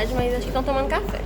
tarde, mas acho que estão tomando café.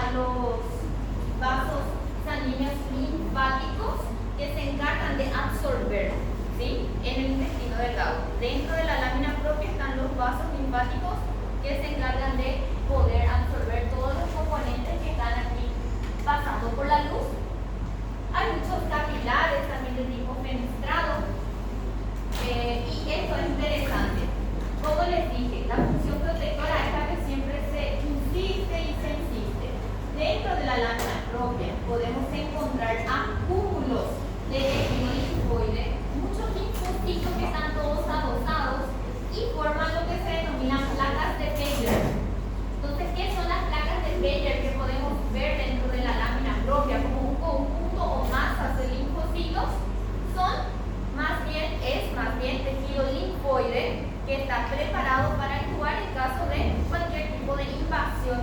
a los vasos sanguíneos linfáticos que se encargan de absorber, ¿sí?, en el intestino delgado. Dentro de la lámina propia están los vasos linfáticos que se encargan de poder absorber todos los componentes que están aquí pasando por la luz. Hay muchos capilares también de tipo fenestrado, y esto es interesante. Como les dije, la función protectora es la que siempre se insiste y se insiste. Dentro de la lámina propia podemos encontrar acúmulos de tejido linfoide, muchos linfocitos que están todos adosados y forman lo que se denominan placas de Peyer. Entonces, ¿qué son las placas de Peyer que podemos ver dentro de la lámina propia como un conjunto o masas de linfocitos? Es más bien tejido linfoide que está preparado para actuar en caso de cualquier tipo de invasión,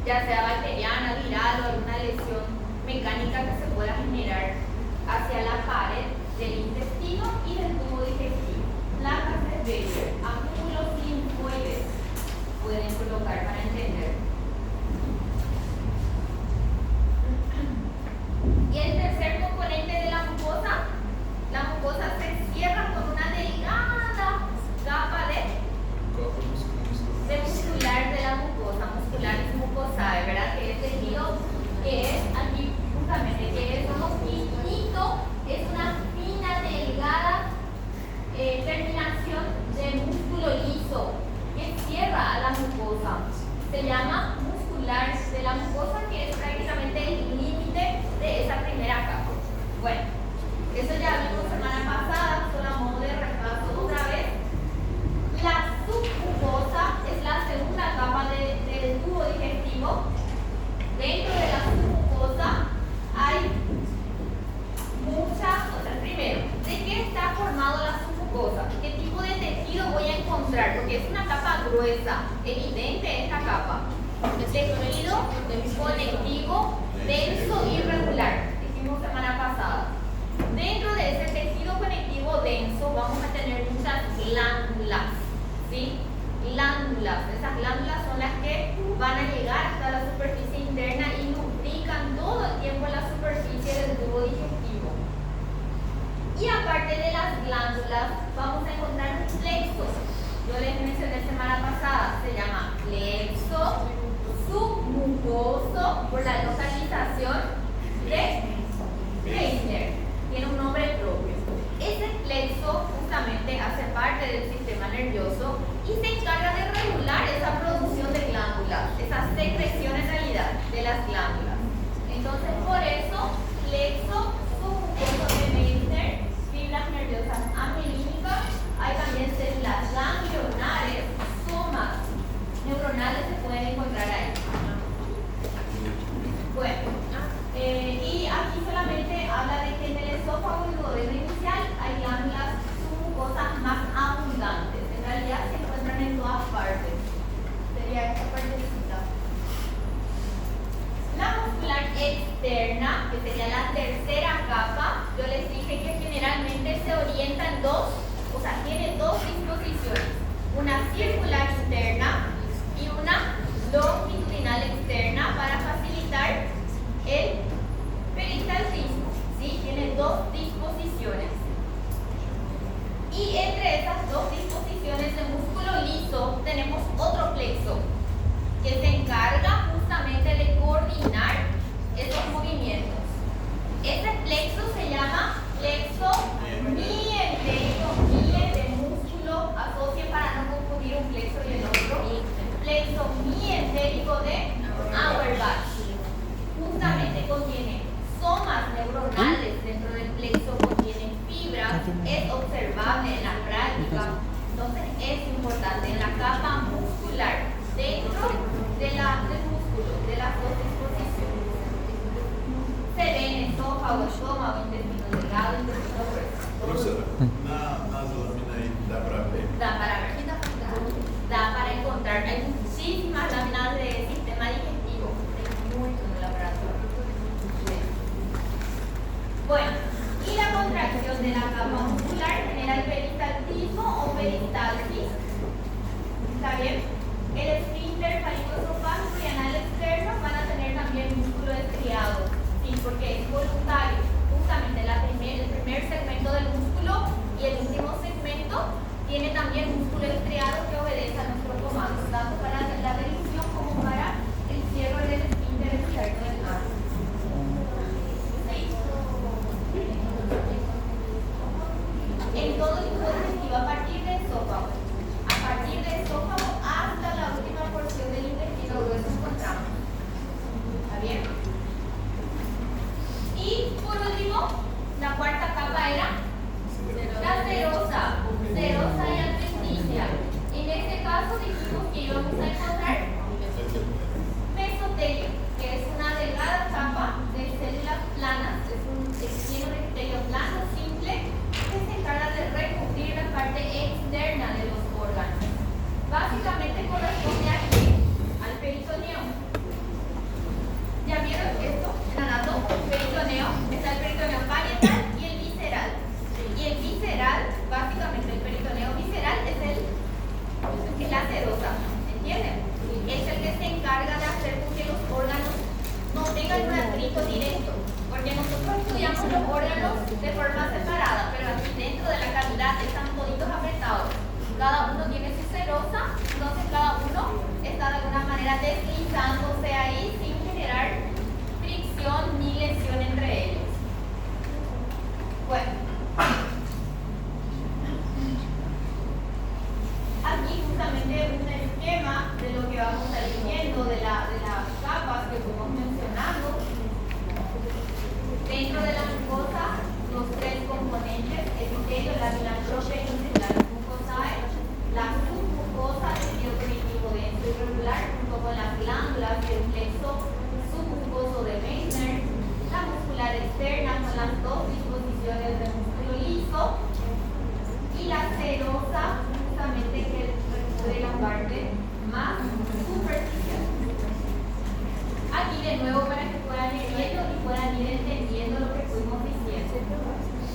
ya sea bacteriana, viral o alguna lesión mecánica que se pueda generar hacia la pared del intestino y del tubo digestivo. Placas de Peyer, acúmulos linfoides, pueden colocar para entender. Y el tercer componente de la mucosa se cierra con una delgada capa de muscular de la mucosa, muscularis mucosae, ¿verdad? Que es tejido que es aquí justamente, que es como finito, es una fina, delgada terminación de músculo liso que cierra a la mucosa. Se llama muscular de la mucosa, que es prácticamente el límite de esa primera capa. Bueno, eso ya vimos semana pasada, solo a modo de repaso otra vez. La submucosa es la segunda capa del tubo digestivo. Dentro de la submucosa hay primero, ¿de qué está formado la submucosa? ¿Qué tipo de tejido voy a encontrar? Porque es una capa gruesa, evidente esta capa. Tejido conectivo denso y regular, dijimos semana pasada. Dentro de ese tejido conectivo denso vamos a tener muchas glándulas, ¿sí? Glándulas, esas glándulas son las que van a llegar hasta la superficie interna y lubrican todo el tiempo la superficie del tubo digestivo. Y aparte de las glándulas vamos a encontrar un plexo. Yo les mencioné semana pasada, se llama plexo submucoso por la localización de Meissner. Tiene un nombre propio. Ese plexo justamente hace parte del sistema nervioso y se encarga de regular esa producción de glándulas, esa secreción en realidad de las glándulas. Entonces, por eso, plexo submucoso de Meissner, fibras nerviosas amirínicas, hay también células ganglionares, somas neuronales se pueden encontrar ahí. Bueno, y aquí solamente habla de que en el esófago y duodeno inicial hay glándulas submucosas más abundantes. En realidad se encuentran en todas partes. Sería esta partecita. La muscular externa, que sería la tercera capa, yo les dije que generalmente se orienta en tiene dos disposiciones. Una circular interna y una longitudinal externa para facilitar el peristaltismo, ¿sí? Tiene dos disposiciones. Y entre esas dos disposiciones de músculo liso tenemos otro plexo que se encarga justamente de coordinar esos movimientos. Ese plexo se llama plexo mientérico, de músculo, asocie para no confundir un plexo y el otro. Plexo mientérico de Auerbach. Justamente contiene somas neuronales dentro del plexo, contiene fibras, es observable en la práctica. Entonces es importante en la capa muscular, dentro del músculo, de las dos disposiciones. Se ve en esófago, estómago, intestino delgado, intestino grueso. Professora, nas lâminas aí dá para ver? Da para ver. Da para encontrar. Hay muchísimas láminas de sistema digestivo. Hay mucho en el laboratorio. Bueno, y la contracción de la capa muscular genera el peristaltismo o peristalsis. ¿Está bien? El esfínter faringoesofágico y anal externo van a tener vamos a ir viendo de las capas que fuimos mencionando. Dentro de la mucosa, los tres componentes, epitelio, lámina propia y la mucosae, la submucosa, tejido conectivo denso y regular, junto con las glándulas del plexo submucoso de Meissner, la muscular externa con las dos disposiciones del músculo liso y la serosa, justamente que recubre la parte más superficial. Aquí de nuevo para que puedan ir viendo y puedan ir entendiendo lo que fuimos diciendo.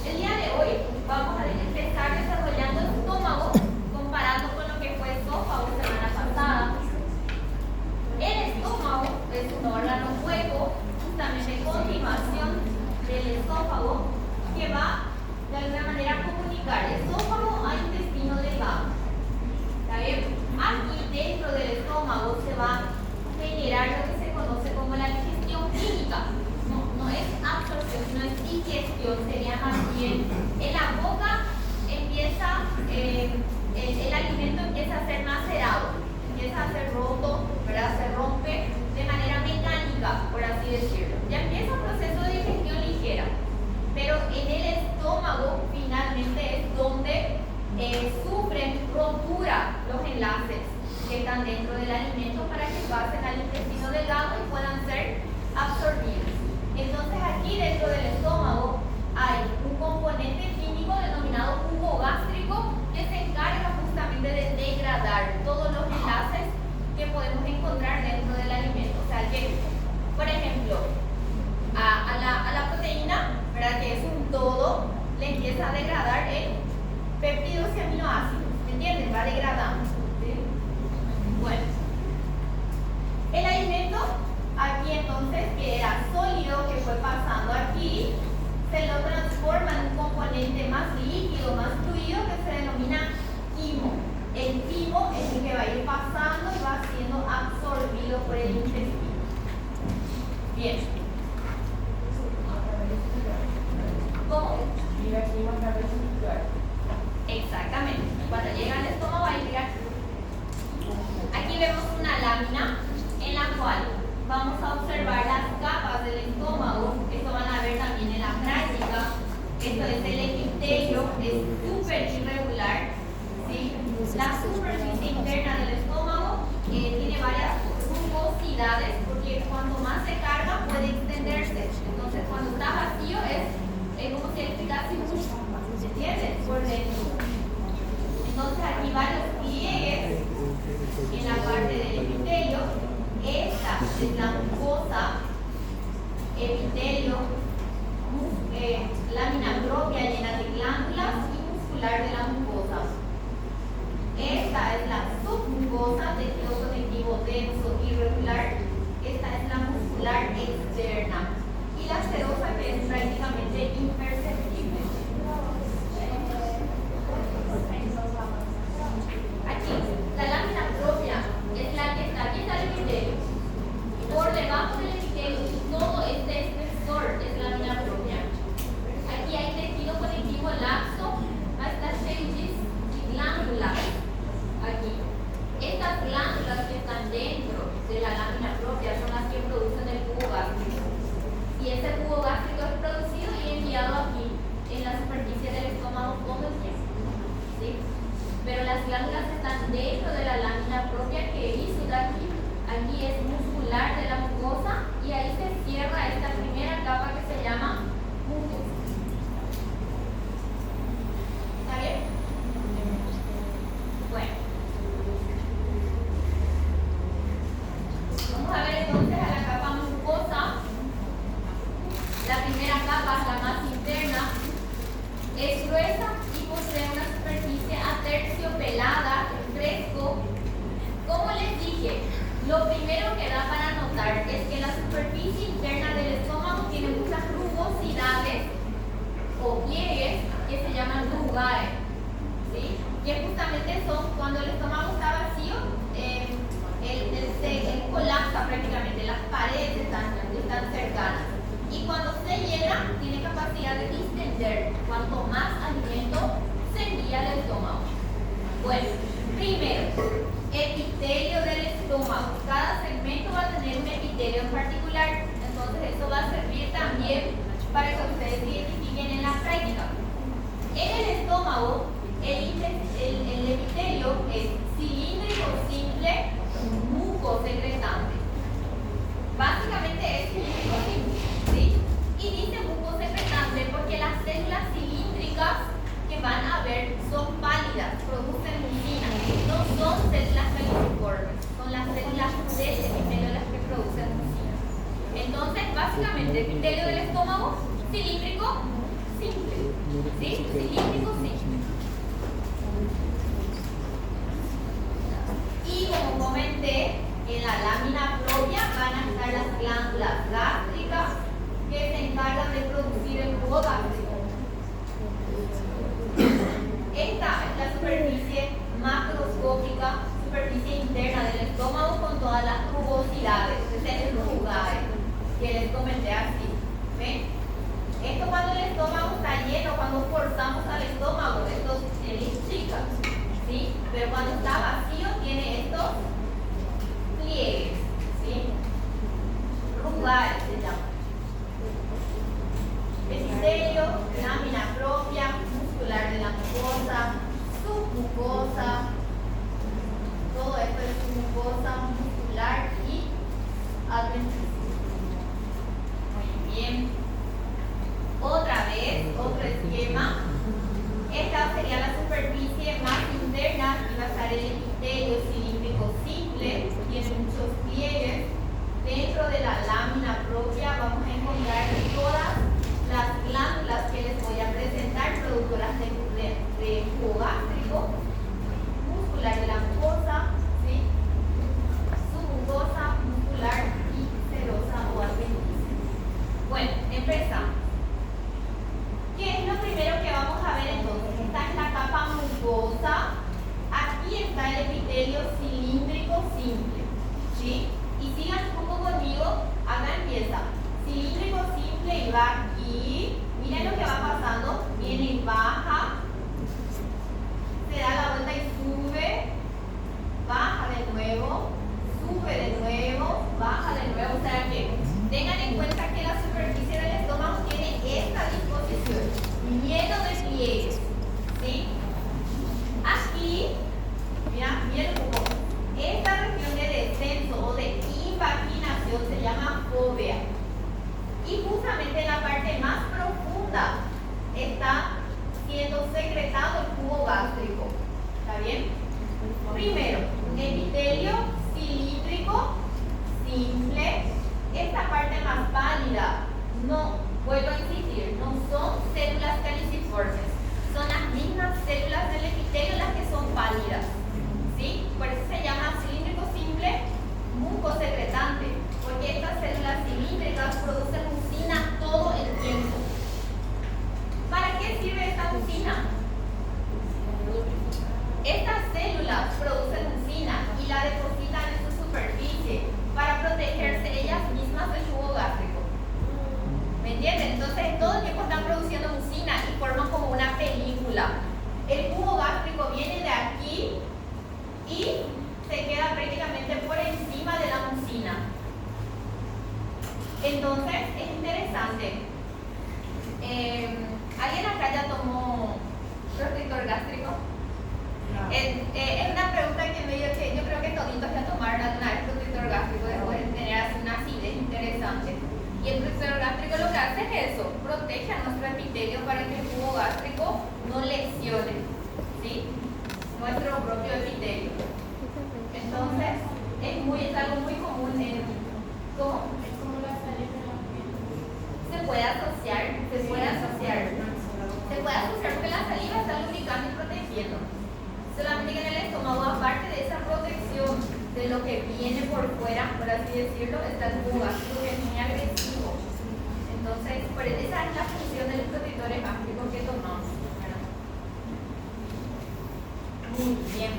El día de hoy vamos a empezar desarrollando el estómago comparando con lo que fue esófago semana pasada. El estómago es un órgano hueco, justamente continuación del esófago, que va de alguna manera a comunicar esófago a intestino delgado. ¿Está bien? Aquí dentro del estómago se va a generar lo que se conoce como la digestión química. No es absorción, sino es digestión, sería más bien en la boca empieza, el alimento empieza a ser macerado, empieza a ser roto, ¿verdad? Se rompe de manera mecánica, por así decirlo. Ya empieza un proceso de digestión ligera, pero en el estómago finalmente es donde sufren rotura los enlaces que están dentro del alimento para que pasen al intestino delgado y puedan ser absorbidos. Entonces aquí dentro del estómago hay un componente químico denominado jugo gástrico que se encarga justamente de degradar todos los enlaces que podemos encontrar dentro del alimento. O sea que, por ejemplo, a la proteína, ¿verdad? Que es un todo, le empieza a degradar en péptidos y aminoácidos. ¿Me entienden? Va degradando. ¿Sí? Bueno, el alimento aquí entonces, que era sólido, que fue pasando aquí, se lo transforma en un componente más líquido, más fluido, que se denomina quimo. El quimo es el que va a ir pasando y va siendo absorbido por el intestino. Bien. ¿Cómo? Exactamente. Cuando llega al estómago va a ir aquí. Aquí vemos una lámina en la cual vamos a observar las capas del estómago. Esto van a ver también en la práctica. Esto es el epitelio, es súper irregular, ¿sí? La superficie interna del estómago tiene varias rugosidades porque cuanto más se carga puede extenderse. Entonces cuando está vacío es como si explicase mucho, ¿entiendes? Por dentro. Entonces aquí varios pliegues en la parte del epitelio. Esta es la mucosa, epitelio, lámina propia llena de glándulas y muscular de la mucosa. Esta es la submucosa, tejido conectivo denso irregular. Esta es la muscular externa. Y la serosa, que es prácticamente imperceptible. Aquí, la lámina propia es la que está aquí, está el epitelio. Por debajo del epitelio, todo este espesor es la lámina propia. Aquí hay tejido conectivo laxo, hasta pelvis y glándulas. Aquí. Estas glándulas que están dentro de la lámina propia son las que producen el jugo gástrico. Y ese jugo gástrico es producido y enviado aquí, en la superficie del estómago, todo el tiempo. ¿Sí? Pero las glándulas están dentro de la lámina propia que hizo de aquí. Aquí es muscular de la mucosa y ahí se cierra esta primera capa que se llama mucosa. ¿Está bien? Bueno. Vamos a ver entonces a la capa mucosa. La primera capa, la más interna, es gruesa y posee una superficie aterciopelada, fresco. Como les dije, lo primero que da para notar es que la superficie interna del estómago tiene muchas rugosidades o pliegues que se llaman rugae, ¿sí? Que justamente son cuando el estómago está vacío, él colapsa prácticamente, las paredes están cercanas. Y cuando se llena, tiene capacidad de distender cuanto más alimento se envía al estómago. Bueno, primero, epitelio del estómago. Cada segmento va a tener un epitelio en particular. Entonces eso va a servir también para que ustedes identifiquen en la práctica. En el estómago, el epitelio es cilíndrico simple, mucosecretante. Básicamente es cilíndrico simple, ¿sí? Y dice mucosecretante porque las células cilíndricas que van a ver son pálidas, producen mucina. No son células caliciformes, son las células del epitelio las que producen mucina. Entonces, básicamente, epitelio del estómago, cilíndrico simple. ¿Sí? Cilíndrico simple. Y como comenté, en la lámina propia van a estar las glándulas gástricas que se encargan de producir el jugo gástrico. Esta es la superficie macroscópica, superficie interna del estómago con todas las rugosidades, es rugae, que les comenté así. ¿Ven? Esto cuando el estómago está lleno, cuando forzamos al estómago, esto se chica, ¿sí? Pero cuando está vacío tiene estos pliegues, ¿sí? Rugae se llama. Epitelio, lámina propia, muscular de la mucosa, submucosa, todo esto es submucosa, muscular y adventicia. Muy bien. Otra vez, otro esquema. Esta sería la superficie más interna y va a estar el epitelio cilíndrico simple, tiene muchos pliegues. Dentro de la lámina propia vamos a encontrar todas las glándulas que les voy a presentar, productoras de jugo gástrico, muscular de la mucosa, ¿sí? Submucosa, muscular y serosa o adventicia. Bueno, empezamos. ¿Qué es lo primero que vamos a ver entonces? Esta es la capa mucosa. Aquí está el epitelio cilíndrico simple, ¿sí? Y sigan un poco conmigo, acá empieza. Cilíndrico simple y va aquí. Miren lo que va pasando. Viene y baja. Se da la vuelta y sube. Baja de nuevo. Sube de nuevo. Baja de nuevo. O sea que tengan en cuenta que la superficie del estómago tiene esta disposición. Lleno de pliegues. ¿Sí? Aquí, mira, miren un poco. Esta región de descenso o de invaginación se llama fóvea. Y justamente en la parte más profunda está siendo secretado el jugo gástrico. ¿Está bien? Primero, epitelio cilíndrico simple. Esta parte más pálida, no, vuelvo a insistir, no son células caliciformes. Son las mismas células del epitelio las que son pálidas. ¿Sí? Por eso se llama cilíndrico simple mucosecretante, porque estas células cilíndricas producen mucina todo el tiempo. ¿Para qué sirve esta mucina? Estas células producen mucina y la depositan en su superficie para protegerse ellas mismas del jugo gástrico. ¿Me entienden? Entonces todo el tiempo están produciendo mucina y forman como una película. El jugo gástrico viene de aquí y se queda prácticamente por encima de la mucina. Entonces es interesante. ¿Alguien acá ya tomó protector gástrico? No. Es una pregunta que yo creo que toditos ya tomaron alguna vez protector gástrico después de tener así una acidez interesante. Y el protector gástrico lo que hace es eso, protege a nuestro epitelio para que el jugo gástrico no lesione, ¿sí? Nuestro propio epitelio. Entonces, es algo muy común en... ¿Cómo? Es como la saliva de la piel. Se puede asociar porque la saliva está lubricando y protegiendo. Solamente que en el estómago, aparte de esa protección de lo que viene por fuera, por así decirlo, está el jugo gástrico que es muy agresivo. Entonces, esa es la función de los protectores gástricos que tomamos. Muy bien.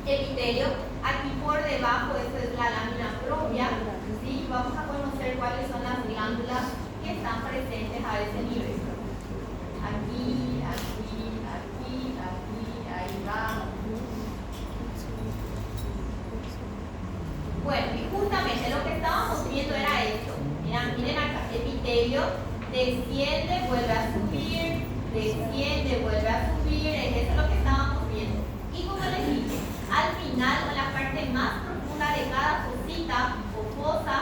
Epitelio, aquí por debajo, esta es la lámina propia, ¿sí? Vamos a conocer cuáles son las glándulas que están presentes a ese nivel. Aquí, ahí va. Bueno, y justamente lo que estábamos viendo era esto. Miren acá, epitelio desciende, vuelve a subir, desciende, vuelve a subir, eso es lo que estábamos viendo. Y como les dije, al final, en la parte más profunda de cada fosita o fosa,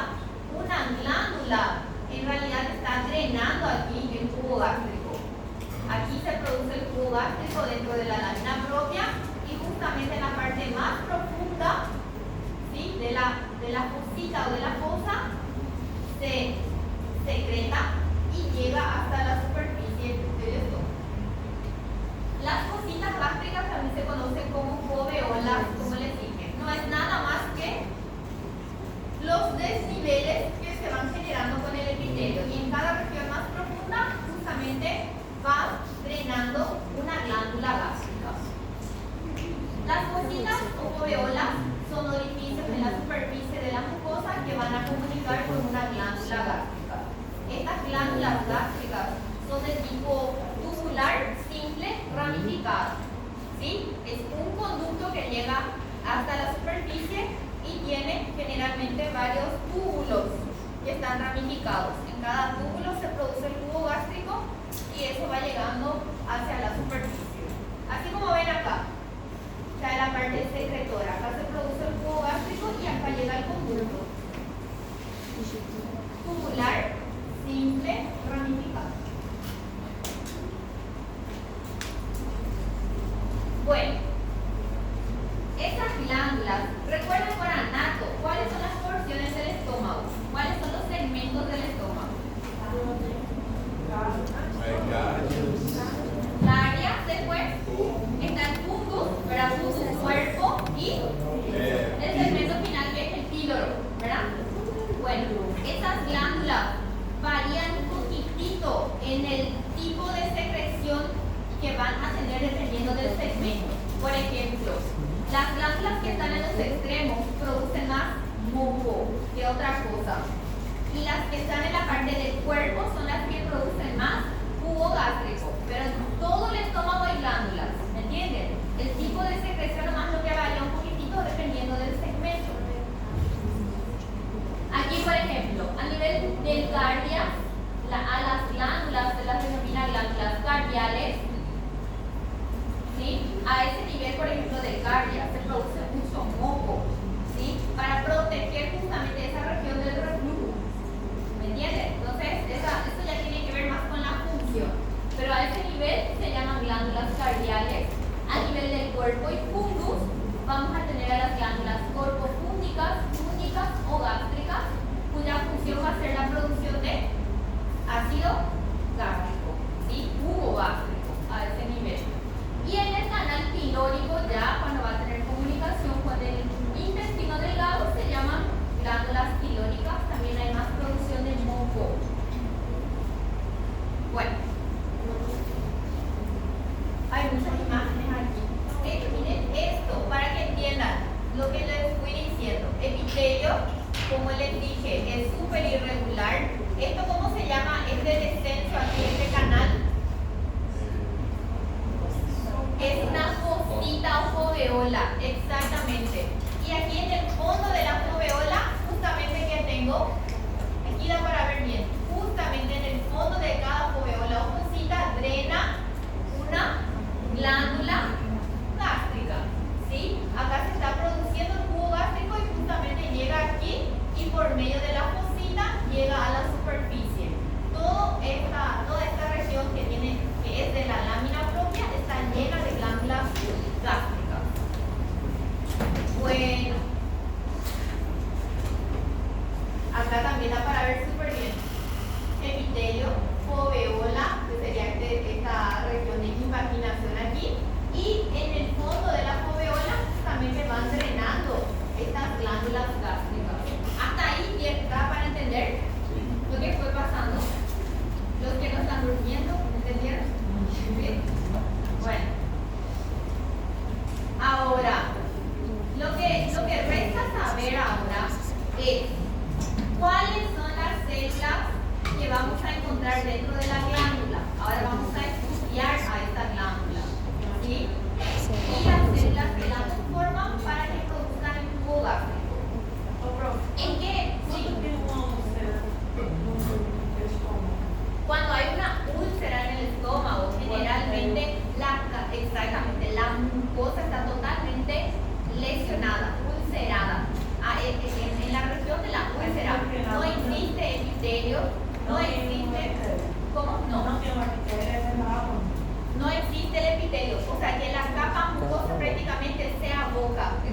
una glándula en realidad está drenando aquí el cubo gástrico. Aquí se produce el cubo gástrico dentro de la lámina propia y justamente en la parte más profunda, ¿sí?, de la fosita o de la fosa se secreta y llega hasta la superficie del estómago. Las fositas gástricas también se conocen como foveolas, como les dije. No es nada más que los desniveles que se van generando con el epitelio y en cada región más profunda justamente va drenando una glándula gástrica. Las fositas o foveolas son orificios en la superficie de la mucosa que van a comunicar con una glándula gástrica. Estas glándulas gástricas son de tipo tubular, simple, ramificado. ¿Sí? Es un conducto que llega hasta la superficie y tiene generalmente varios túbulos que están ramificados. En cada túbulo se produce el cubo gástrico y eso va llegando hacia la superficie. Así como ven acá, está la parte secretora. Acá se produce el cubo gástrico y acá llega el conducto. Tubular, simple, ramificado. Bueno, esas glándulas, recuerden por anato, ¿cuáles son las porciones del estómago? ¿Cuáles son los segmentos del estómago? La área, después está el fundus, ¿verdad? Fundus, cuerpo y el segmento final que es el píloro, ¿verdad? Bueno, esas glándulas varían un poquitito en el tipo de secreción que van a tener dependiendo del segmento. Por ejemplo, las glándulas que están en los extremos producen más moco que otra cosa. Y las que están en la parte del cuerpo son las que producen más jugo gástrico. Pero en todo el estómago hay glándulas, ¿me entienden? El tipo de secreción nomás lo que varía un poquitito dependiendo del segmento. Aquí, por ejemplo, a nivel del cardia, a las glándulas se las denomina glándulas cardiales. ¿Sí? A ese nivel, por ejemplo, de cardia se produce mucho moco, ¿sí?, para proteger justamente esa región del reflujo. ¿Me entienden? Entonces, eso ya tiene que ver más con la función. Pero a ese nivel se llaman glándulas cardiales. A nivel del cuerpo y fundus, vamos a tener a las glándulas corpofúndicas, fúndicas o gástricas, cuya función va a ser la producción de ácido gástrico, ¿sí?, jugo gástrico a ese nivel. Y en el canal pilórico, ya cuando va a tener comunicación con el intestino delgado, se llaman glándulas pilóricas. También hay más producción de moco. Bueno, hay muchas imágenes aquí. Miren esto, para que entiendan lo que les fui diciendo. Epitelio, como les dije, es súper irregular. ¿Esto cómo se llama? Es de descenso aquí, este canal. Es una fosita o foveola, exactamente. Y aquí en el fondo de la foveola, justamente que tengo, aquí da para ver bien, justamente en el fondo de cada foveola o fosita drena una glándula gástrica, ¿sí? Acá se está produciendo el jugo gástrico y justamente llega aquí y por medio de la fosita llega a la superficie. Toda esta región que es de la lámina propia está llena de glándulas gástricas. Bueno, acá también da para ver súper bien. Epitelio, foveola, que sería esta región de invaginación aquí. Y en el fondo de la foveola también se van drenando estas glándulas gástricas. Hasta ahí está para entender lo que fue pasando. Los que no están durmiendo, ¿entendieron? ¿Sí? Bueno. Ahora, lo que resta saber ahora es cuáles son las células que vamos a encontrar dentro de la glándula. Ahora vamos a estudiar a esta glándula, ¿sí? Y las células que la conforman para que produzcan el jugo gástrico.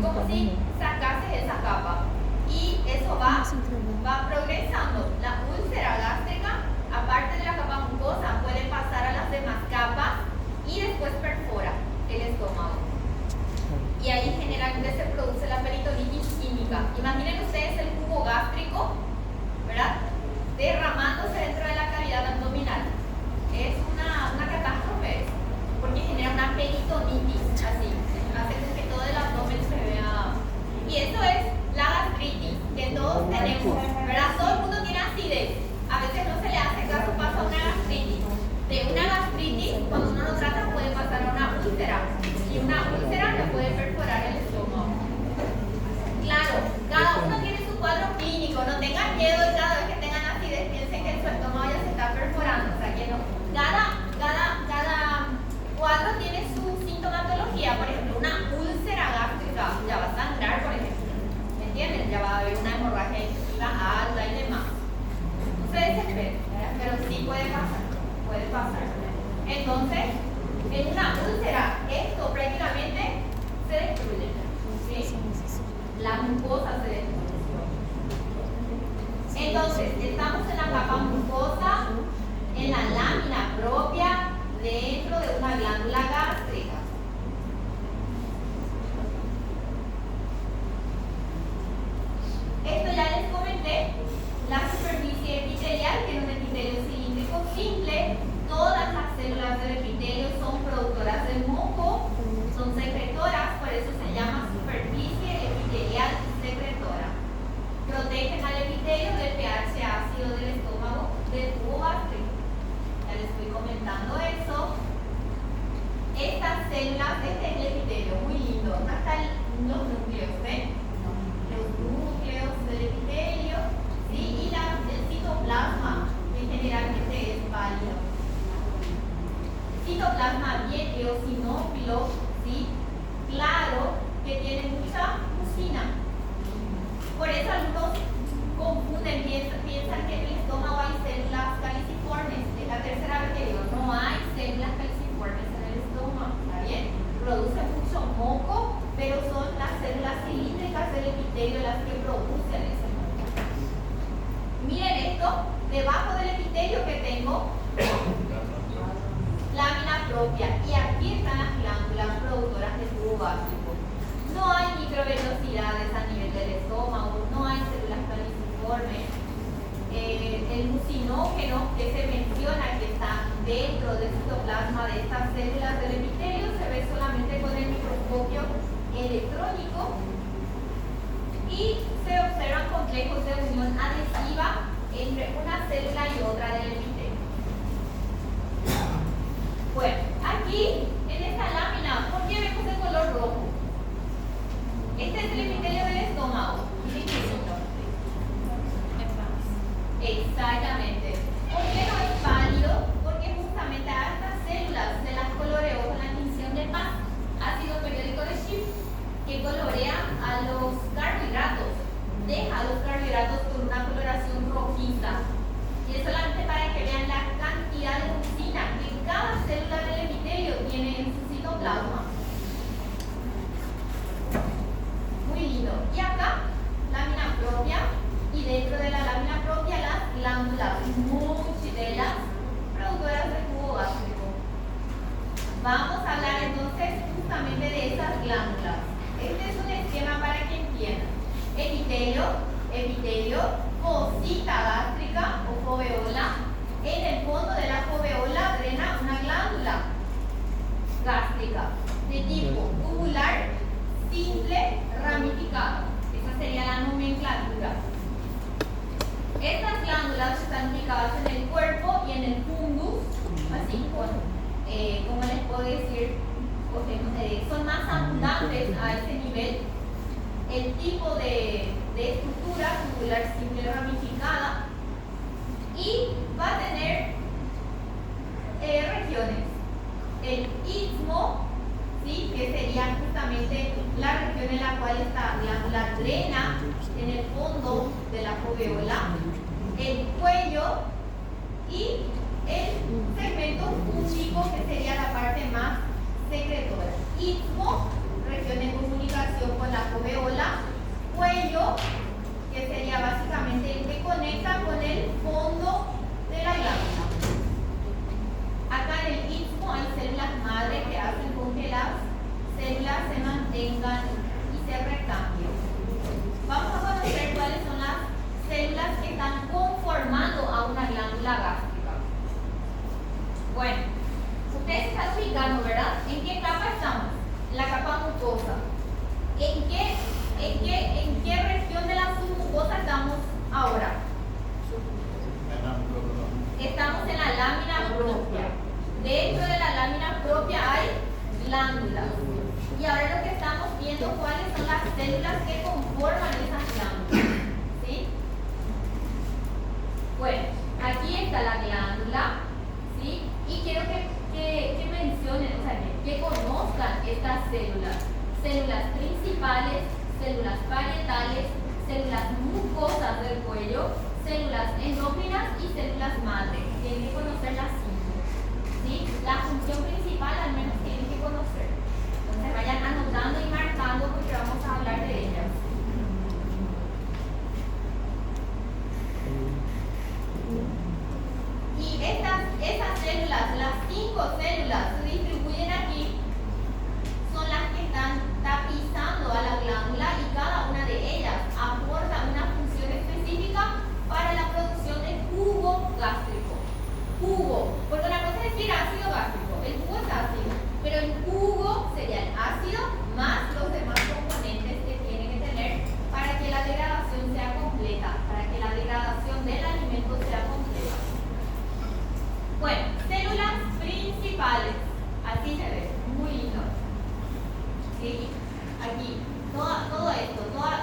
como si sacases esa capa. Y eso va progresando. La úlcera gástrica, aparte de la capa mucosa, puede pasar a las demás capas y después perfora el estómago. Y ahí generalmente se produce la peritonitis química. Imaginen ustedes el jugo gástrico, ¿verdad?, derramándose dentro de la cavidad abdominal. Es una catástrofe, porque genera una peritonitis, así, hace que todo el abdomen se vea. Y eso es la gastritis que todos tenemos, ¿verdad? Todo el mundo tiene acidez. A veces no se le hace caso, pasa a una gastritis. De una gastritis, cuando uno lo trata, puede pasar a una úlcera. Y una úlcera le puede perforar el estómago. Claro, cada uno tiene su cuadro clínico. No tengan miedo y cada vez que tengan acidez piensen que su estómago ya se está perforando. O sea que no. Cada cuadro tiene su sintomatología. Por ejemplo, una úlcera gástrica ya va a sangrar, por ejemplo. ¿Me entienden? Ya va a haber una hemorragia digestiva alta y demás. No se desesperen, pero sí puede pasar. Puede pasar. Entonces, en una úlcera, esto prácticamente se destruye. ¿Sí? La mucosa se destruye. Entonces, estamos en la capa mucosa, en la lámina propia, dentro de una glándula gástrica. Esto ya les comenté, la superficie epitelial, que es un epitelio cilíndrico simple. Todas las células del epitelio son productoras de moco, son secretoras, por eso se llama superficie epitelial secretora. Protegen al epitelio del pH ácido del estómago, del tubo gástrico. Ya les estoy comentando eso. Estas células, este es el epitelio, muy lindo. Acá están los núcleos, ¿ven? Los núcleos del epitelio, ¿sí? Y el citoplasma, que generalmente es pálido. Citoplasma bien eosinófilo, ¿sí? Claro, que tiene mucha mucina. Por eso algunos confunden, piensan que en el estómago hay células caliciformes. Es la tercera vez que digo, no hay células caliciformes en el estómago, ¿está bien? Produce mucho moco, pero son las células cilíndricas del epitelio las que producen ese moco. Miren esto, debajo del epitelio que tengo, lámina propia, y aquí están las glándulas productoras de tubo gástrico. No hay microvellosidades a nivel del estómago, no hay células caliciformes. El mucinógeno que se menciona que está dentro del citoplasma de estas células del epitelio se ve solamente con el microscopio electrónico y se observan complejos de unión adhesiva entre una célula y otra del epitelio. Bueno, aquí en esta lámina, ¿por qué vemos el color rojo? Este es el epitelio del estómago. Miren qué lindo. Exactamente. ¿Por qué no es pálido? Porque justamente a estas células se las coloreó con la tinción de paz, ácido periódico de Schiff, que colorea a los carbohidratos. Deja a los carbohidratos con una coloración rojiza. Y es solamente para que vean la cantidad de mucina que cada célula del epitelio tiene en su citoplasma. Muy lindo. Y acá, lámina propia, y dentro de la lámina propia las glándulas muchidelas, productoras de jugo gástrico. Vamos a hablar entonces justamente de esas glándulas. Este es un esquema para que entiendan. Epitelio, fosita gástrica o foveola. En el fondo de la foveola drena una glándula gástrica de tipo tubular, simple, ramificada. Esa sería la nomenclatura. Estas glándulas están ubicadas en el cuerpo y en el fundus, así como les puedo decir, son más abundantes a ese nivel. El tipo de estructura tubular simple ramificada, y va a tener regiones. El istmo, ¿sí?, que sería justamente la región en la cual esta glándula drena en el fondo de la foveola, el cuello y el segmento fúngico, que sería la parte más secretora. Istmo, región de comunicación con la foveola. núcleo, que sería básicamente el que conecta con el fondo de la glándula. Acá en el istmo hay células madre que hacen con que las células se mantengan y se recambien. Vamos a conocer cuáles son las células que están conformando a una glándula gástrica. Bueno, ustedes se están ubicando, ¿verdad? ¿En qué capa estamos? En la capa mucosa. ¿En qué región de la submucosa estamos ahora? Estamos en la lámina propia. Dentro de la lámina propia hay glándulas. Y ahora lo que estamos viendo cuáles son las células que conforman esas glándulas. ¿Sí? Bueno, aquí está la glándula. ¿Sí? Y quiero que mencionen, o sea, que conozcan estas células. Células principales, células parietales, células mucosas del cuello, células endócrinas y células madre. Tienen que conocer las 5. ¿Sí? La función principal al menos tienen que conocer. Entonces vayan anotando y marcando porque vamos a hablar de ellas. Y esas células, las 5 células, se distribuyen aquí, son las que están tapizando a la glándula y cada una de ellas aporta una función específica para la producción de jugo gástrico. Jugo, porque una cosa es decir ácido gástrico, el jugo es ácido, pero el jugo sería el ácido más los demás componentes que tiene que tener para que la degradación sea completa, para que la degradación del alimento sea completa. Bueno, células principales, así se ve, muy lindo. ¿Sí? Aquí, todo esto,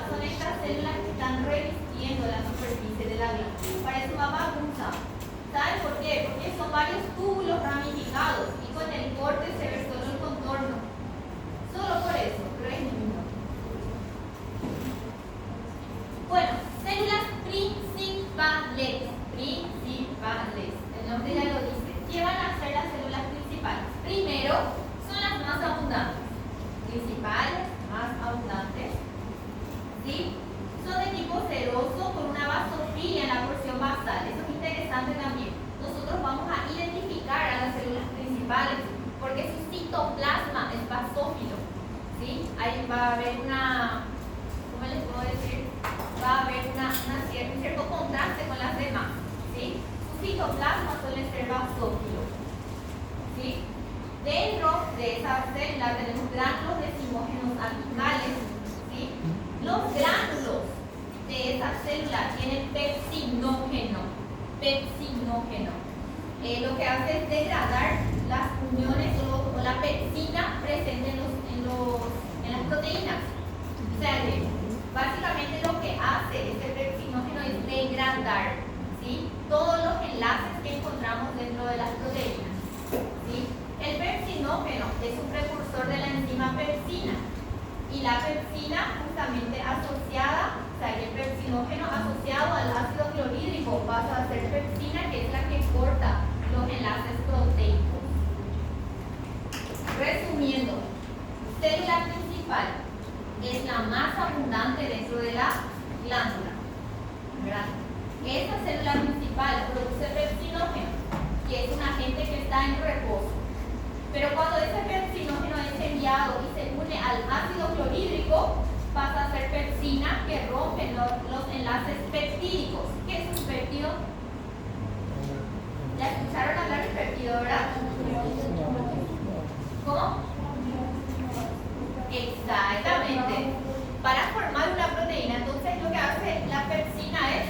son estas células que están revistiendo la superficie de la glándula. Parece una bagunza. ¿Saben por qué? Porque son varios túbulos ramificados y con el corte se ve solo el contorno. Solo por eso, pero es lindo. Bueno, células principales. Principales. El nombre ya lo dice. ¿Qué van a hacer las células principales? Primero, son las más abundantes. Principales, más abundantes. ¿Sí? Son de tipo seroso con una basofilia en la porción basal. Eso es interesante también. Nosotros vamos a identificar a las células principales porque su citoplasma es basófilo. ¿Sí? Ahí va a haber una, ¿cómo les puedo decir? Va a haber un cierto contraste con las demás. ¿Sí? Su citoplasma suele ser basófilo. ¿Sí? Dentro de esa célula tenemos gránulos decimógenos apicales. ¿Sí? Los gránulos de esa célula tienen pepsinógeno. Lo que hace es degradar las uniones o la pepsina presente en las proteínas. O sea que básicamente lo que hace este pepsinógeno es degradar, ¿sí?, todos los enlaces que encontramos dentro de las proteínas. ¿Sí? El pepsinógeno es un precursor de la enzima pepsina. Y la pepsina justamente asociada, o sea, el pepsinógeno asociado al ácido clorhídrico pasa a ser pepsina, que es la que corta los enlaces proteicos. Resumiendo, célula principal es la más abundante dentro de la glándula, ¿verdad? Esta célula principal produce pepsinógeno, que es un agente que está en reposo. Pero cuando ese pepsinógeno es enviado y se une al ácido clorhídrico, pasa a ser pepsina, que rompe los enlaces peptídicos. ¿Qué es un péptido? ¿Ya escucharon hablar de péptido, verdad? ¿Cómo? Exactamente. Para formar una proteína, entonces lo que hace la pepsina es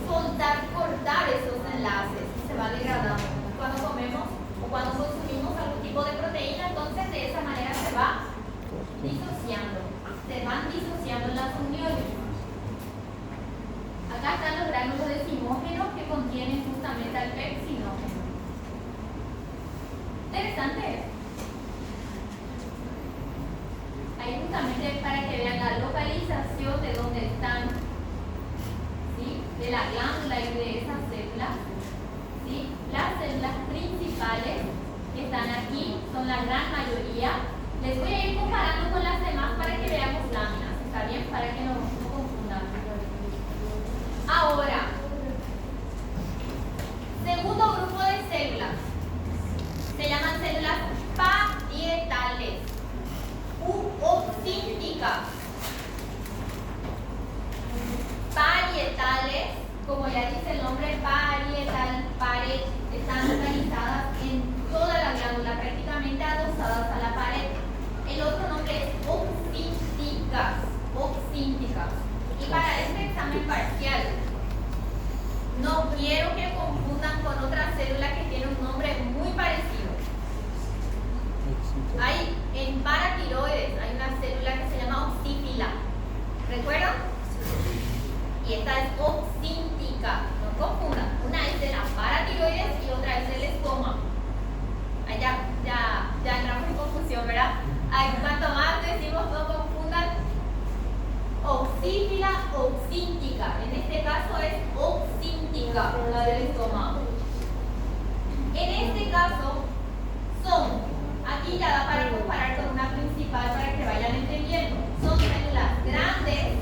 cortar esos enlaces y se va degradando. Cuando comemos o cuando consumimos algún tipo de proteína, entonces de esa manera se va disociando. Se van disociando las uniones. Acá están los gránulos decimógenos que contienen justamente al pepsinógeno. Interesante. Ahí justamente para que vean la localización de dónde están, ¿sí?, de la glándula y de esas células. ¿Sí? Las células principales que están aquí son la gran mayoría. Les voy a ir comparando con las demás para que veamos láminas, ¿está bien? Para que no confundamos. como ya dice el nombre, parietal, pared, están localizadas en toda la glándula, prácticamente adosadas a la pared. El otro nombre es oxínticas, oxínticas. Y para este examen parcial, no quiero que confundan con otra célula que tiene un nombre muy parecido. Hay en paratiroides, hay una célula que se llama oxífila. ¿Recuerdan? Y esta es oxíntica, no confundan. Una es de la paratiroides y otra es del estómago. Ahí ya entramos en confusión, ¿verdad? Ahí, cuanto más decimos no confundan, oxífila, oxíntica. En este caso es oxíntica, la del estómago. En este caso son, aquí ya da para comparar con una principal para que vayan entendiendo. Son células grandes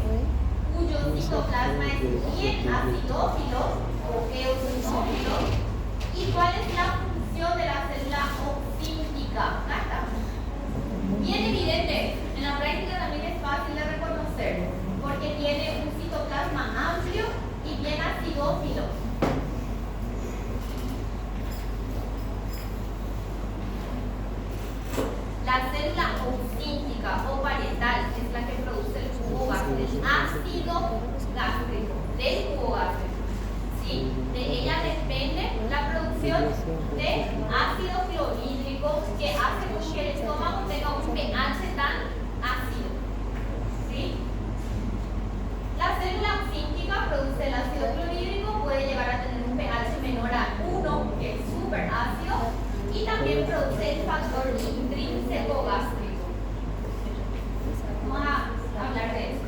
cuyo citoplasma es bien acidófilo o eosinófilo. ¿Y cuál es la función de la célula oxíntica? Acá está. Bien evidente, en la práctica también es fácil de reconocer porque tiene un citoplasma amplio y bien acidófilo. La célula oxíntica o parietal es la que produce el jugo gástrico, el ácido gástrico, del jugo gástrico. ¿Sí? De ella depende la producción de ácido clorhídrico que hace con que el estómago tenga un pH tan ácido. ¿Sí? La célula oxíntica produce el ácido clorhídrico, puede llegar a tener un pH menor a 1, que es súper ácido, y también produce el factor intrínseco gástrico. Vamos a hablar de eso.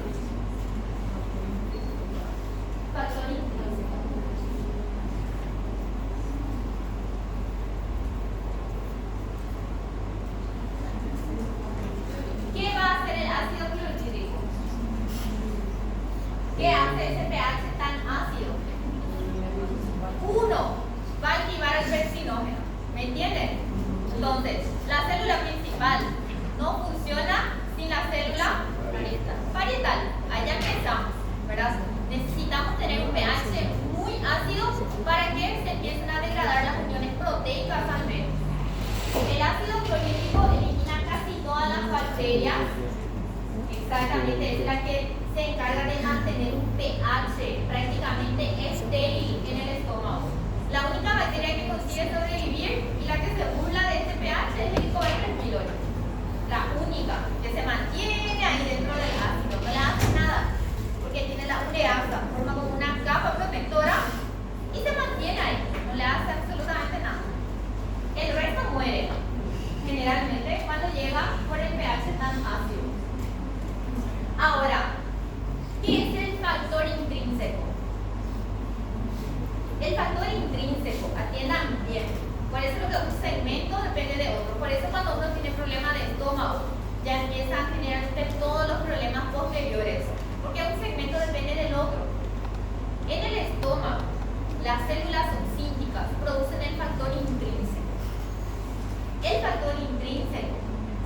Factor intrínseco. ¿Qué va a hacer el ácido clorhídrico? ¿Qué hace ese pH tan ácido? 1. Va a activar el pepsinógeno. ¿Me entienden? Entonces, la célula principal no funciona sin la célula parietal. Allá empezamos, ¿verdad? Necesitamos tener un pH muy ácido para que se empiecen a degradar las uniones proteicas al menos. El ácido clorhídrico elimina casi todas las bacterias. Exactamente, es la que se encarga de mantener un pH prácticamente estéril en el estómago. La única bacteria que consigue sobrevivir y la que se burla de este pH es el Helicobacter pylori. La única que se mantiene ahí dentro del ácido, no le hace nada, porque tiene la ureasa, forma como una capa protectora y se mantiene ahí, no le hace absolutamente nada. El resto muere, generalmente cuando llega por el pH tan ácido. Ahora, ¿qué es el factor intrínseco? El factor intrínseco, atiendan bien. Por eso lo que un segmento depende de otro. Por eso cuando uno tiene problemas de estómago, ya empiezan a generarse todos los problemas posteriores. Porque un segmento depende del otro. En el estómago, las células oxínticas producen el factor intrínseco. El factor intrínseco,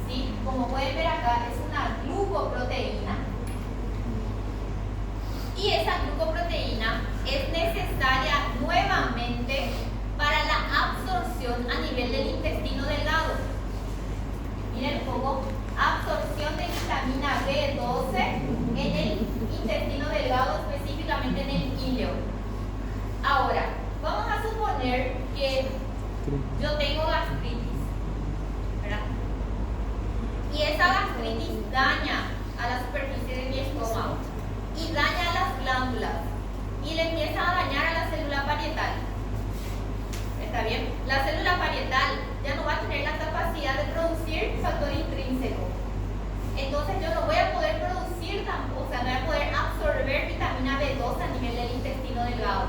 ¿sí? Como pueden ver acá, es una glucoproteína. Y esa glucoproteína es necesaria nuevamente para la absorción a nivel del intestino delgado. Miren un poco, absorción de vitamina B12 en el intestino delgado, específicamente en el íleo. Ahora, vamos a suponer que yo tengo gastritis, ¿verdad? Y esa gastritis daña a la superficie de mi estómago y daña a las glándulas y le empieza a dañar a la célula parietal. ¿Está bien? La célula parietal ya no va a tener la capacidad de producir factor intrínseco. Entonces yo no voy a poder producir tampoco, o sea, no voy a poder absorber vitamina B2 a nivel del intestino delgado.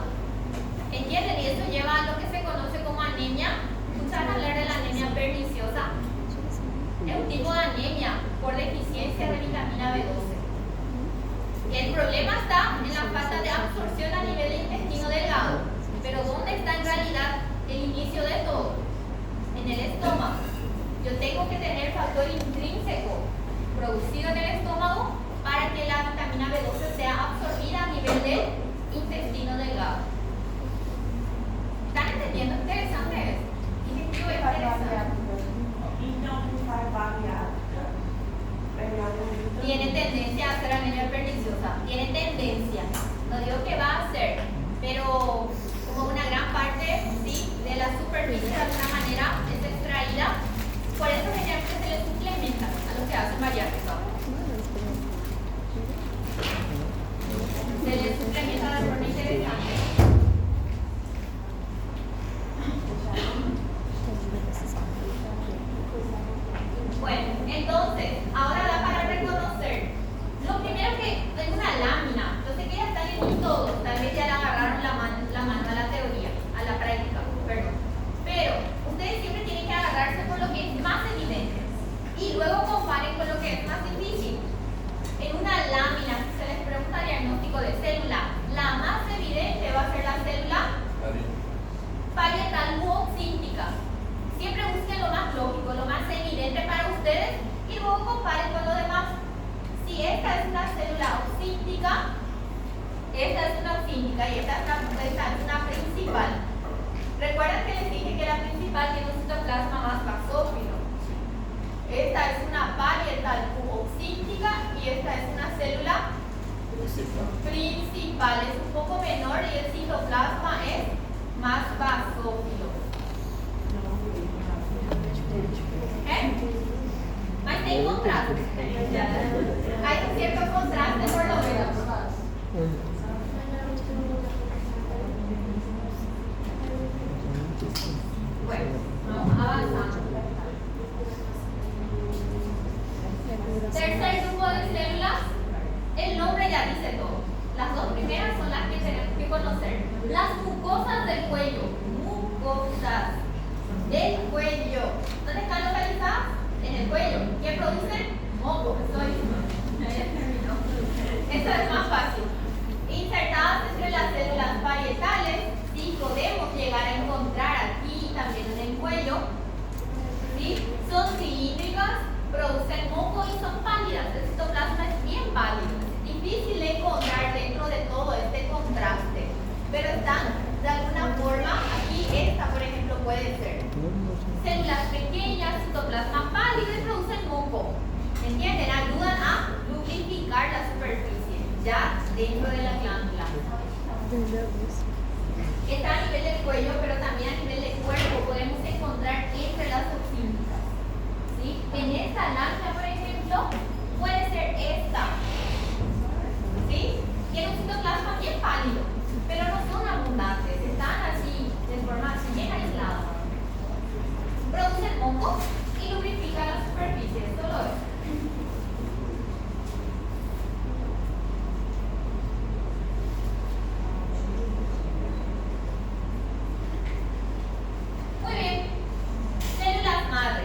¿Entienden? Y eso lleva a lo que se conoce como anemia. ¿Escuchan hablar de la anemia perniciosa? Es un tipo de anemia por deficiencia de vitamina B12. El problema está en la falta de absorción a nivel del intestino delgado. Pero ¿dónde está en realidad el inicio de todo? En el estómago. Yo tengo que tener factor intrínseco producido en el estómago para que la vitamina B12 sea absorbida a nivel del intestino delgado. No digo que va a ser, pero como una gran parte, ¿sí?, de la superficie de alguna manera es extraída. Por eso generalmente se le suplementa a lo que hace María Jesús. Se le suplementa de forma interesante. Bueno, entonces, ahora da para reconocer. Lo primero que es una lámina. Yo sé que ya están en todos, tal vez ya le agarraron la mano a la teoría, a la práctica, perdón. Pero ustedes siempre tienen que agarrarse por lo que es más evidente y luego comparen con lo que es más difícil. En una lámina, si se les pregunta diagnóstico de célula, la más evidente va a ser la célula parietal muoxíntica. Siempre busquen lo más lógico, lo más evidente para ustedes y luego comparen con lo demás. Si esta es una célula oxíntica, esta es una oxíntica y esta es una principal. Recuerden que les dije que la principal tiene un citoplasma más basófilo. Esta es una parietal oxíntica y esta es una célula principal. Es un poco menor y el citoplasma es más basófilo. Mas tem contraste. Hay un cierto contraste por lo menos. Bueno, vamos avanzando. Tercer grupo de células, el nombre ya dice todo. Las dos primeras son las que tenemos que conocer. Las mucosas del cuello. Mucosas del cuello. ¿Dónde están localizadas? En el cuello. ¿Qué producen? Moco. Esto es más fácil. Insertadas entre las células parietales, sí podemos llegar a encontrar aquí también en el cuello. ¿Sí? Son cilíndricas, producen moco y son pálidas. El citoplasma es bien pálido. Es difícil de encontrar dentro de todo este contraste. Pero están de alguna forma, aquí esta por ejemplo puede ser. Células pequeñas, citoplasma pálido y producen moco. ¿Entienden? Ayudan a lubrificar la superficie, ya dentro de la glándula. Está a nivel del cuello, pero también a nivel del cuerpo podemos encontrar entre las oxínticas. ¿Sí? En esta lancha, por ejemplo, puede ser esta. ¿Sí? Tiene un citoplasma bien pálido, pero no son abundantes, están así, de forma así bien aislada. Producen moco y lubrifican la superficie, esto lo es. Muy bien, células madre.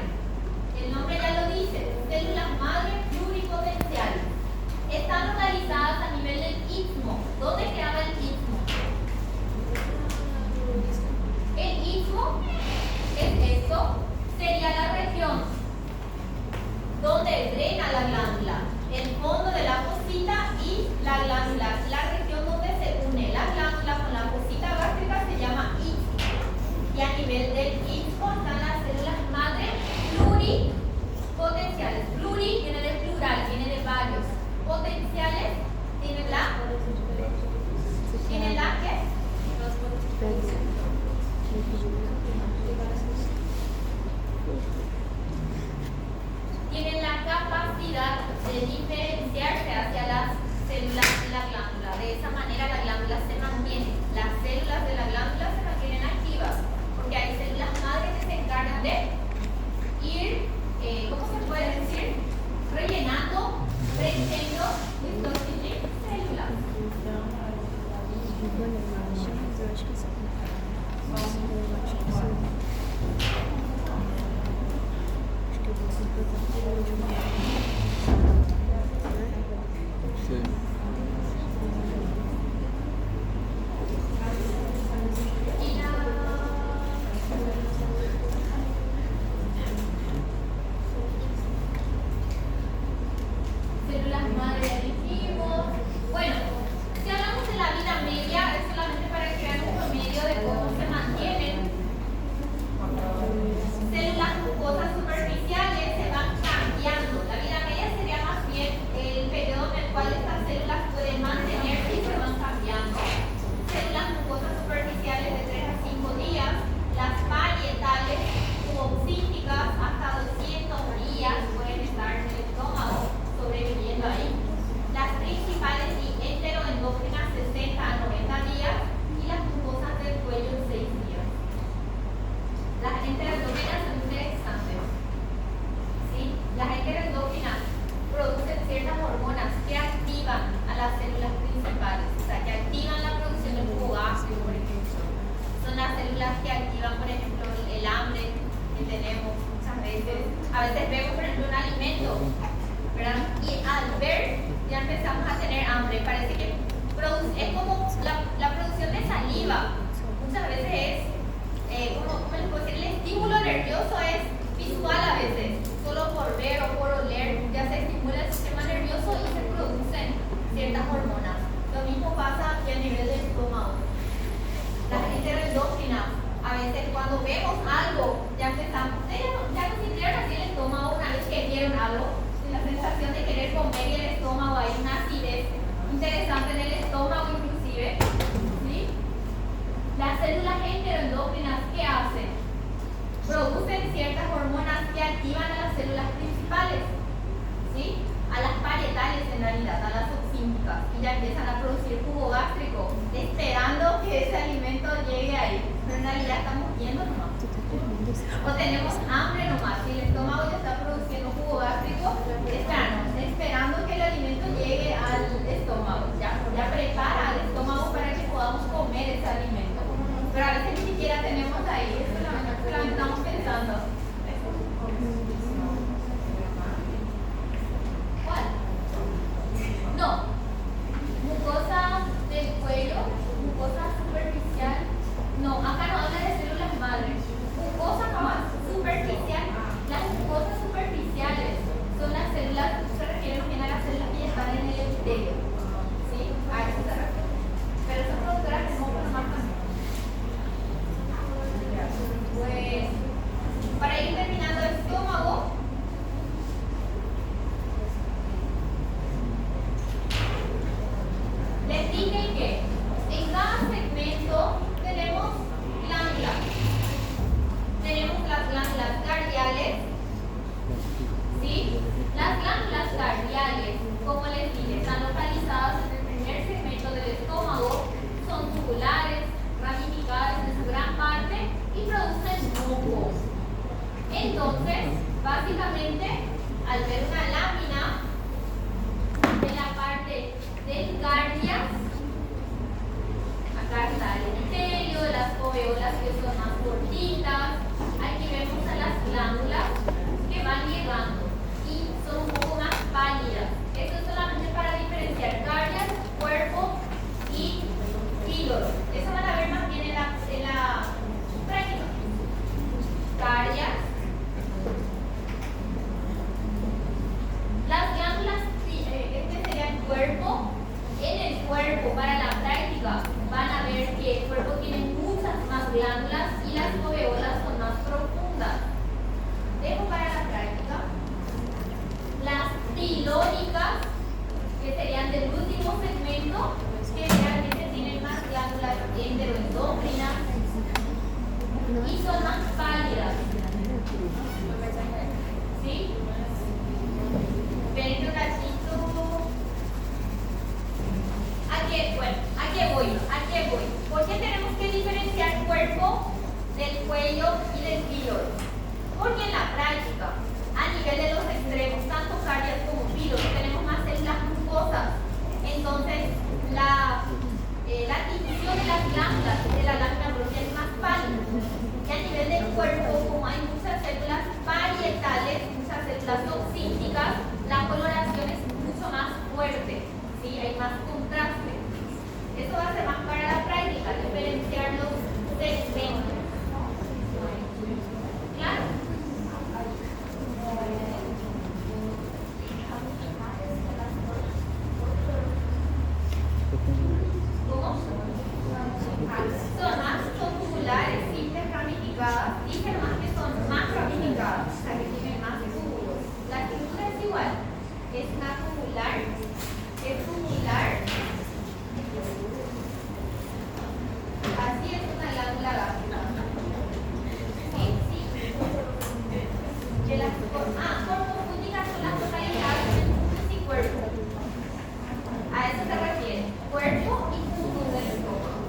El nombre ya lo dice, células madre pluripotenciales. Están localizadas a nivel del istmo. ¿Dónde quedaba el istmo? El istmo es esto, sería la región donde drena la glándula, el fondo de la fosita y la glándula. La región donde se une la glándula con la fosita gástrica se llama istmo. Y a nivel del istmo están las células madre pluripotenciales. Pluri viene de plural, viene de varios. Potenciales tienen la ¿qué? Tienen la capacidad de diferenciarse hacia las células de la glándula. De esa manera la glándula se mantiene. Las células de la glándula se mantienen activas porque hay células madre que se encargan de ir, ¿cómo se puede decir? Rellenando, creciendo estas células. Células madre ya dijimos. Bueno, si hablamos de la vida media, es solamente para que vean un promedio de cómo se mantienen. Células mucosas superficiales se van cambiando. La vida media sería más bien el periodo en el cual estas células realidad estamos viendo nomás. O tenemos hambre nomás. Si el estómago ya está produciendo jugo gástrico, estamos esperando que el alimento llegue al estómago. Ya prepara al estómago para que podamos comer ese alimento. Pero a veces ni siquiera tenemos ahí, solamente estamos pensando. ¿Cuál? No. Mucosa del cuello, mucosa superficial. No, acá no habla de células madre. Mucosa nomás, superficial. Las mucosas superficiales son las células, se refieren bien a las células que están en el epitelio. ¿Sí? A eso se refiere. Pero son productoras de moco nomás también. Pues, para ir terminando el estómago, les dije que en cada segmento tenemos glándulas. Tenemos las glándulas cardiales, ¿sí? Las glándulas cardiales, como les dije, están localizadas en el primer segmento del estómago, son tubulares, ramificadas en su gran parte y producen moco. Entonces, básicamente, al ver una lámina de la parte del cardias, acá está el epitelio, las foveolas que son más cortitas, aquí vemos a las glándulas que van llegando y son un poco más pálidas. Esto es solamente para diferenciar cardias, cuerpo y píloro. Eso van a ver más bien en la práctica. Cardias. Las glándulas, este sería el cuerpo. En el cuerpo, para la práctica, van a ver que el cuerpo tiene muchas más glándulas y las foveolas son más profundas. Dejo para la práctica las pilóricas, que serían del último segmento, que realmente tienen más glándulas enteroendocrinas y son más pálidas. ¿Sí? Esperen un ratito. ¿A qué voy? ¿Por qué tenemos que diferenciar cuerpo del cuello y del píloro? Porque en la práctica, a nivel de los extremos, tanto cardias como píloro, tenemos más células mucosas. Entonces, la difusión de las glándulas de la lámina propia es más pálida. Y a nivel del cuerpo, como hay muchas células parietales, muchas células toxínicas, la coloración es mucho más fuerte. ¿Sí? Hay más contraste. Eso va a ser más para la práctica, diferenciar los segmentos. ¿Claro? ¿Cómo? Son más tubulares, simples, ramificadas. Dicen más que son más ramificadas, o sea que tienen más túbulos. La estructura es igual. Es una tubular. Es tubular. Así es una glándula gástrica. Sí. De las corpofúngicas son las localizadas en pubis y cuerpo. A eso se refiere. Cuerpo y pubis del estómago.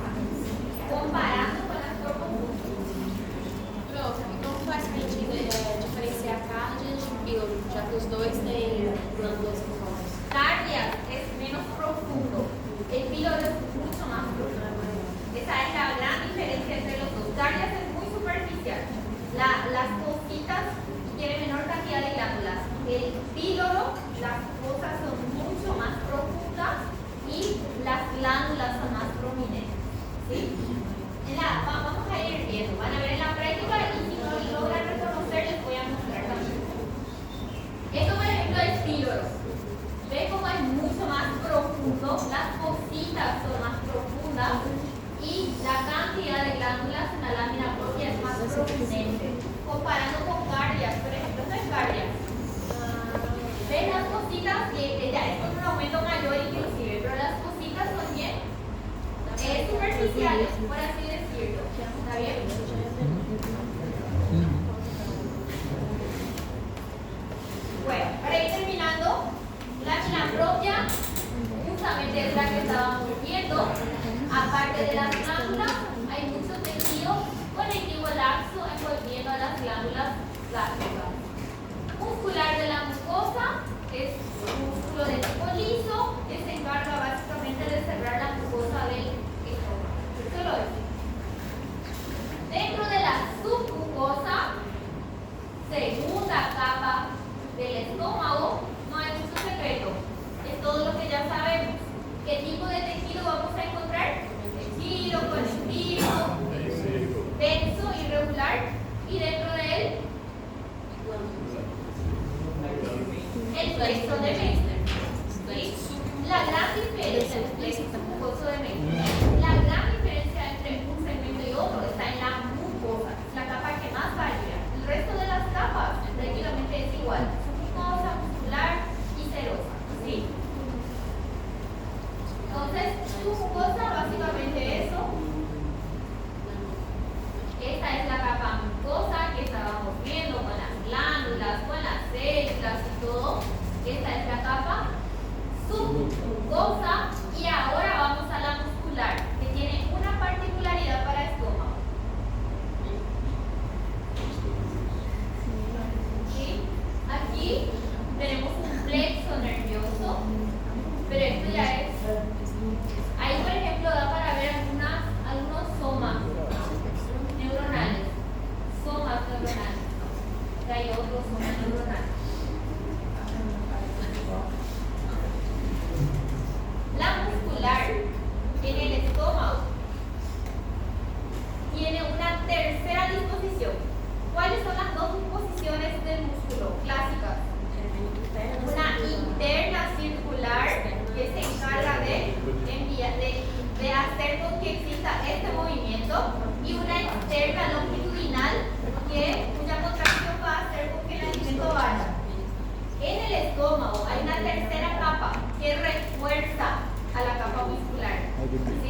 Comparando com as corpofúngicas. Prof, e como faz sentido diferenciar cárdias de píloro, já que os dois têm glândulas mucosas? Cardias es menos profundo. El píloro es mucho más profundo. Esa es la gran diferencia entre los dos. Cardias es muy superficial. Las cositas tienen menor cantidad de glándulas. El píloro, las cosas son mucho más profundas y las glándulas son más prominentes. ¿Sí? Vamos a ir viendo. Van a ver en la práctica y si no logran reconocer les voy a mostrar también. Esto por ejemplo es píloro. ¿Ve cómo es mucho más profundo? Las cositas son más profundas y la cantidad de glándulas en la lámina propia es más prominente. Comparando con cardias, por ejemplo, esto es cardias. ¿Ven las cositas? Ya es con un aumento mayor inclusive, pero las cositas son bien superficiales, por así decirlo. ¿Está bien? Bueno, para ir terminando, lámina propia justamente es la que estábamos viendo. Aparte de las glándulas, hay mucho tejido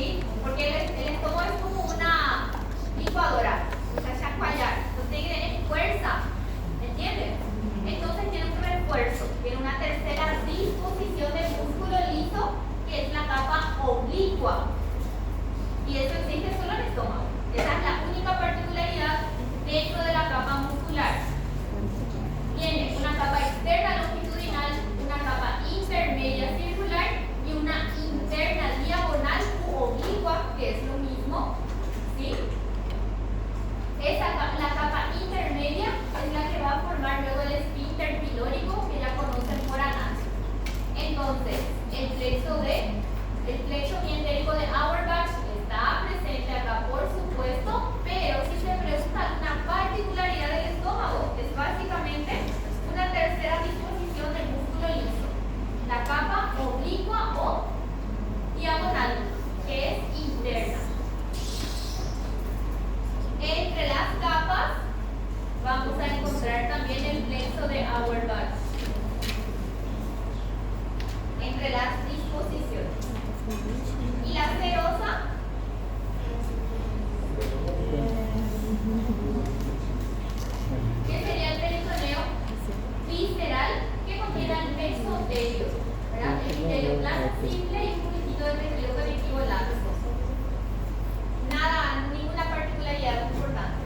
¿sí? Porque el estómago es como una licuadora, o sea, chacoallar, entonces tiene que tener fuerza, ¿entiendes? Entonces tiene un refuerzo, tiene una tercera disposición del músculo liso, que es la capa oblicua, y eso existe solo en el estómago. Esa es la única particularidad dentro de la capa muscular. Tiene una capa externa longitudinal, una capa intermedia circular y una interna diagonal u oblicua, que es lo mismo, ¿sí? La capa intermedia es la que va a formar luego el esfínter pilórico, que ya conocen por anatomía. Entonces, el plexo mientérico de Auerbach está presente acá, por supuesto, pero si se pregunta una particularidad del estómago, es básicamente una tercera disposición del músculo liso, la capa oblicua o diagonal, que es interna. Entre las capas vamos a encontrar también el plexo de Auerbach. Entre las disposiciones. Y la serosa que sería el peritoneo visceral, que contiene el mesotelio, ¿verdad? El epitelio plano simple y un poquitito de tejido conectivo laxo. Nada, ninguna particularidad importante.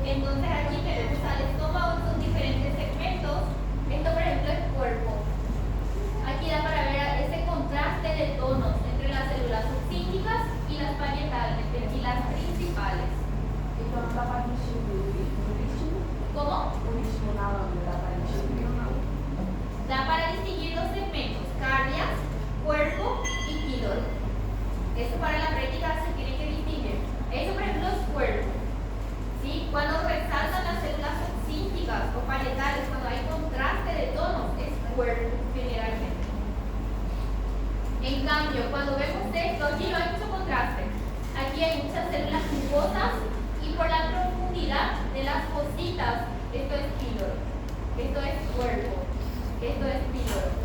Entonces aquí tenemos al estómago en sus diferentes segmentos. Esto, por ejemplo, es cuerpo. Aquí da para ver ese contraste de tonos entre las células succínticas y las parietales, y las principales. ¿Cómo? Da para distinguir los segmentos: cardias, cuerpo y píloro. Eso para la práctica se tiene que distinguir. Eso, por ejemplo, es cuerpo. ¿Sí? Cuando resaltan las células succínticas o parietales, cuando hay contraste de tonos, es cuerpo generalmente. En cambio, cuando vemos esto, aquí no hay mucho contraste. Aquí hay muchas células jugosas y por la profundidad de las cositas, esto es píloro, esto es cuerpo, esto es píloro.